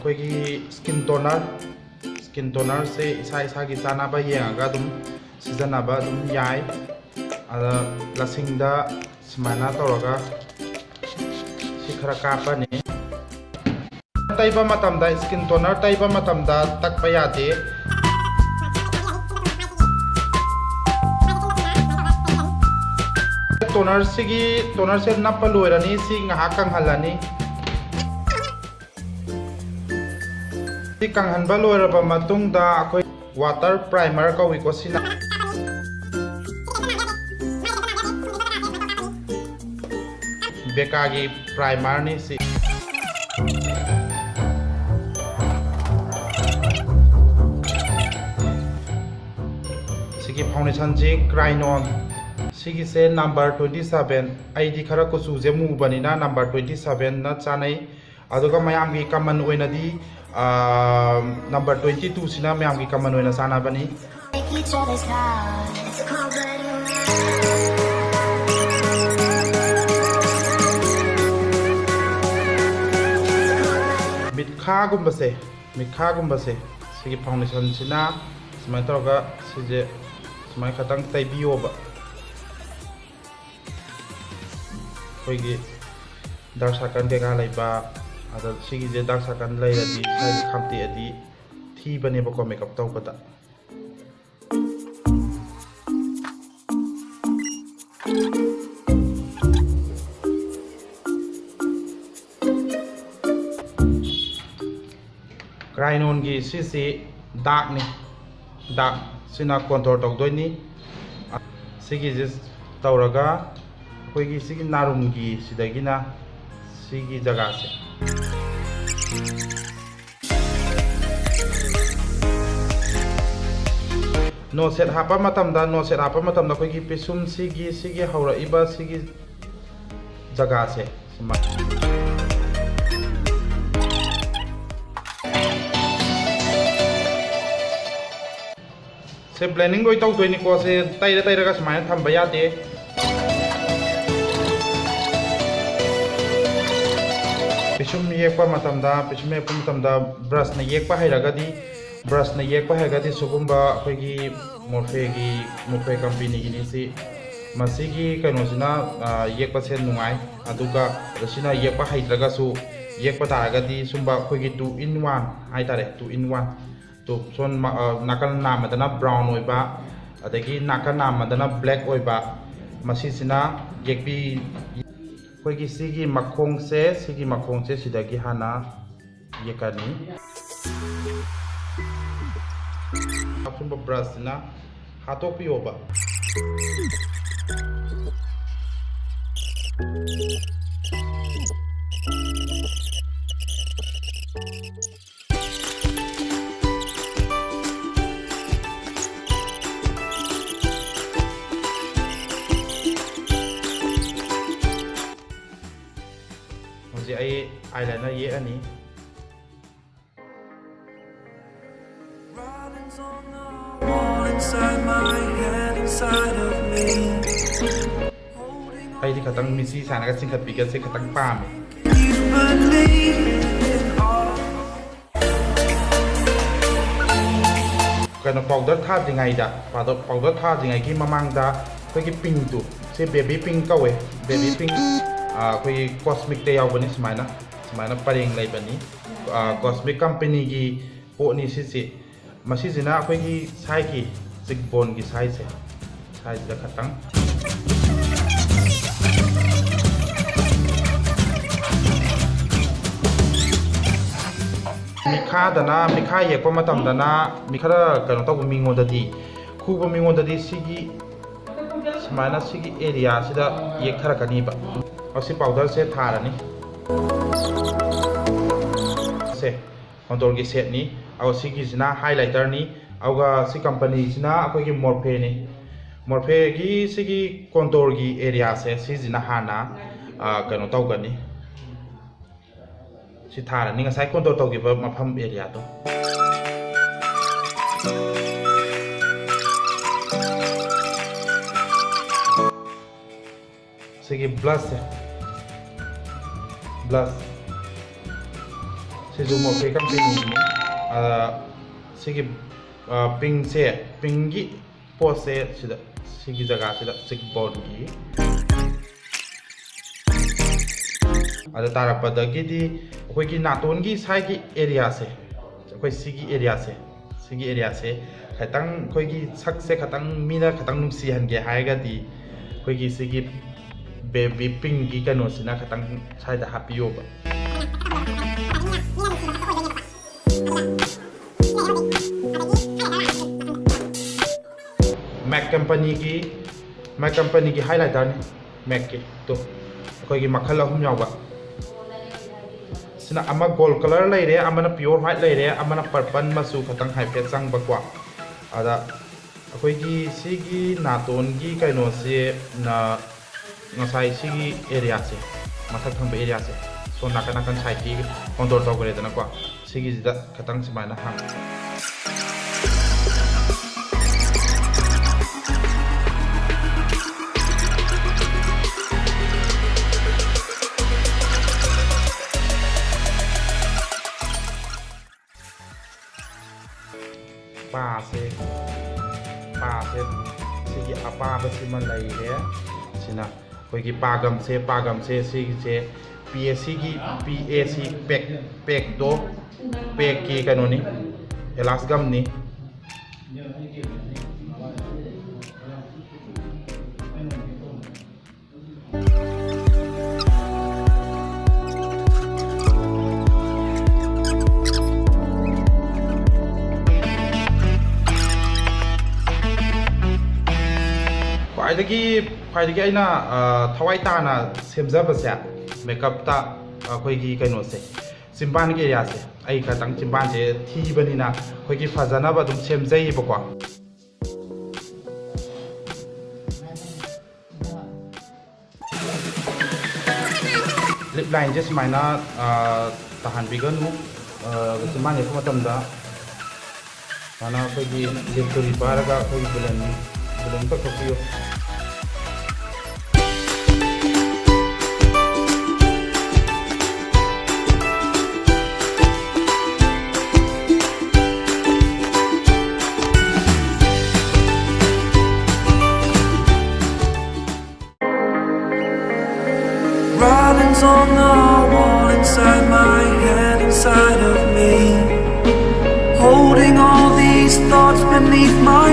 ꯑꯩꯈꯣꯏꯒꯤ skin toner se isa-isagi chanaba yengaga adum sijanaba adum yai ada lasingda simana tawraga si khara kapani taiba matamda skin toner taiba matamda takpa yade toner se nappa loirani si ngahak kanghalani si kanghanba loiraba matungda akhoi water primer kawi ko sina bekagi primer ni si sigi foundation je Khurai sigi se number 27 ID khara ko su je mu banina number 27 na chanai aduga mayam gi common oina di number 22 sina mayam gi common oina sana bani mikha gumbase sigi foundation sina smai toga sije smai khatang taibiyo ba koigi dark circle ke ga laiba ada sigi je dark circle lai adi sai khamti adi thi bane ba ko makeup taw bata Khurai gi sisi dark ni dark sina contour tawdoi ni sigi je tawraga koigi sigi narum gi sidagina sigi jaga se no set hapa matamda koigi pisum sigi haura iba sigi jaga se se blending loi tawdoi ni ko se tairaga smaina thamba yade pisum yekpa matamda brush na yekpa hairagadi sugumba akhoi morphe company gi ni si masigi kano sina yekpa se nungai aduga sina yekpa haidraga su yekpa taragadi sumba akhoi gi 2 in 1 haitare 2 in 1 to son nakal namadana brown oiba adagi nakal namadana black oiba masi sina yekpi koigi sigi makhong se sidagi hana yekani apumba brush na hatopi oba ai eyeliner ye ani ai di khatang misi sana ka singkat bigat se khatang pam kana powder tha jingai da powder tha jingai ki mamang da koi ki pink tu se baby pink kawe baby pink koi cosmic te yaw bani smaina pareng lai bani cosmic company gi po ni si masi jina koi gi sai ki cheekbone gi size da khatang mikha yekpa matam dana mikha kano taw mingo dadi khuba mingo dadi sigi smaina sigi area sida yek thara kani ba asi powder se tharani se contour gi set ni aw sigi jina highlighter ni awga si company jina akoi gi morphe gi sigi contour gi area se si jina hana kano taw gani si thara ni ngasai contour taw gi ba mafam area to sigi blush sizu morphe company ni sigi ping se ping gi post se sida sigi jaga sida checkboard gi ada tarapadagi di koi ki naton gi sai gi area se koi sigi area se khatang koi gi sak se khatang mina khatang nungsi han ge hai ga di koi gi sigi baby ping gi kano sina khatang sai da happy yo ba Mac company ki highlighter ni Mac ki to koi gi makhal ahum yaw ba sina ama gold color lai re amana pure white lai re amana purple masu khatang hyphen sang ba kwa ada koi gi sigi naton gi kaino se na ngasai sigi area se mathak thang ba area se so nakan side ki contour taw gare dana kwa sigi da khatang simaina hang pa se sigi apa ba siman lai re sina koi gi pagam se sigi se PAC gi pack do pack ki kanoni elas gam ni ꯈ꯭ꯋꯥꯏꯗꯒꯤ ꯑꯩꯅ ꯊꯋꯥꯏ ꯇꯥꯅ ꯁꯦꯝꯖꯕꯁꯦ ꯃꯦꯀꯞꯇ ꯑꯩꯈꯣꯏꯒꯤ ꯀꯩꯅꯣꯁꯦ ꯆꯤꯝꯕꯥꯟꯒꯤ ꯑꯦꯔꯤꯌꯥꯁꯦ ꯑꯩ ꯈꯇꯪ ꯆꯤꯝꯕꯥꯟꯁꯦ ꯊꯤꯕꯅꯤꯅ ꯑꯩꯈꯣꯏꯒꯤ ꯐꯖꯅꯕ ꯑꯗꯨꯝ ꯁꯦꯝꯖꯩꯌꯦꯕꯀꯣ ꯂꯤꯞ ꯂꯥꯏꯟꯁꯦ ꯁꯨꯃꯥꯏꯅ ꯇꯥꯍꯟꯕꯤꯒꯅꯨ ꯆꯤꯝꯕꯥꯟ ꯌꯦꯛꯄ ꯃꯇꯝꯗ ꯁꯨꯃꯥꯏꯅ ꯑꯩꯈꯣꯏꯒꯤ ꯂꯤꯞꯇꯨꯔꯤ ꯄꯥꯏꯔꯒ ꯑꯩꯈꯣꯏꯒꯤ ꯕꯨꯂꯟ ꯀꯛꯊꯣꯛꯄꯤꯌꯨ Writings on the wall inside my head, inside of me, holding all these thoughts beneath my